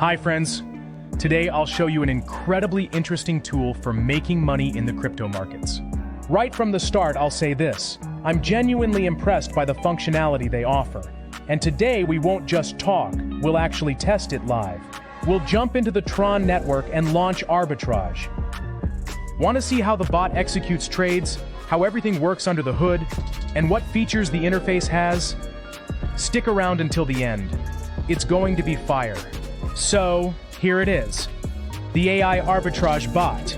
Hi friends, today I'll show you an incredibly interesting tool for making money in the crypto markets. Right from the start, I'll say this: I'm genuinely impressed by the functionality they offer. And today we won't just talk, we'll actually test it live. We'll jump into the TRON network and launch arbitrage. Want to see how the bot executes trades, how everything works under the hood, and what features the interface has? Stick around until the end. It's going to be fire. So, here it is. The AI Arbitrage Bot.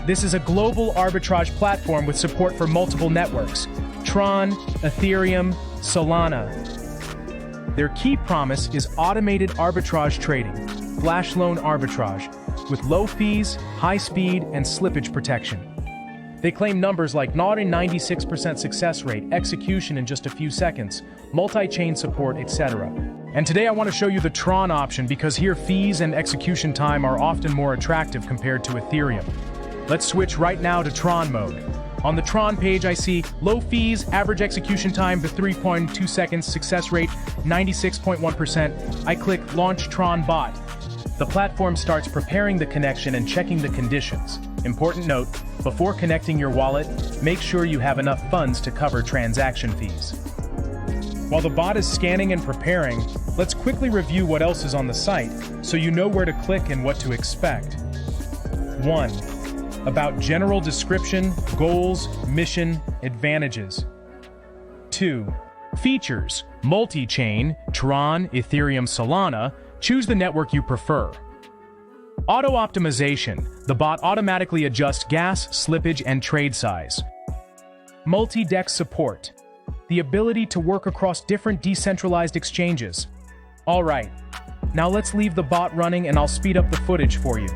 This is a global arbitrage platform with support for multiple networks: TRON, Ethereum, Solana. Their key promise is automated arbitrage trading, flash loan arbitrage, with low fees, high speed, and slippage protection. They claim numbers like 96% success rate, execution in just a few seconds, multi-chain support, etc. And today I want to show you the TRON option because here fees and execution time are often more attractive compared to Ethereum. Let's switch right now to TRON mode. On the TRON page I see low fees, average execution time to 3.2 seconds, success rate 96.1%. I click Launch TRON Bot. The platform starts preparing the connection and checking the conditions. Important note, before connecting your wallet, make sure you have enough funds to cover transaction fees. While the bot is scanning and preparing, let's quickly review what else is on the site so you know where to click and what to expect. 1. About general description, goals, mission, advantages. 2. Features: multi-chain, TRON, Ethereum, Solana. Choose the network you prefer. Auto-optimization: the bot automatically adjusts gas, slippage, and trade size. Multi-dex support: the ability to work across different decentralized exchanges. Alright, now let's leave the bot running and I'll speed up the footage for you.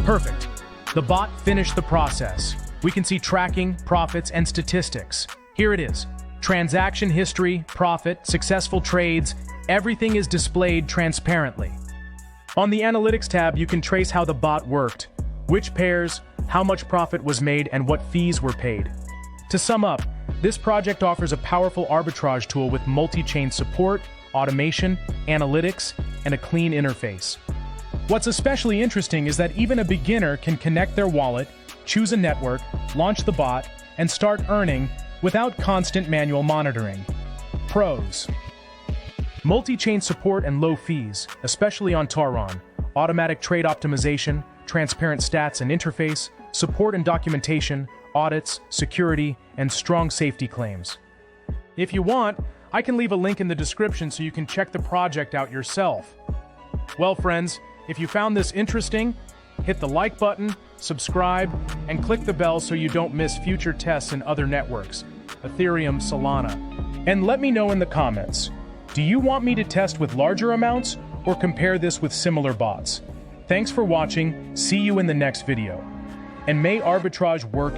Perfect. The bot finished the process. We can see tracking, profits, and statistics. Here it is. Transaction history, profit, successful trades, everything is displayed transparently. On the Analytics tab, you can trace how the bot worked, which pairs, how much profit was made, and what fees were paid. To sum up, this project offers a powerful arbitrage tool with multi-chain support, automation, analytics, and a clean interface. What's especially interesting is that even a beginner can connect their wallet, choose a network, launch the bot, and start earning without constant manual monitoring. Pros: Multi-chain support and low fees, especially on TRON. Automatic trade optimization, transparent stats and interface, support and documentation, audits, security, and strong safety claims. If you want, I can leave a link in the description so you can check the project out yourself. Well, friends, if you found this interesting, hit the like button, subscribe, and click the bell so you don't miss future tests in other networks, Ethereum, Solana. And let me know in the comments, do you want me to test with larger amounts or compare this with similar bots? Thanks for watching, see you in the next video. And may arbitrage work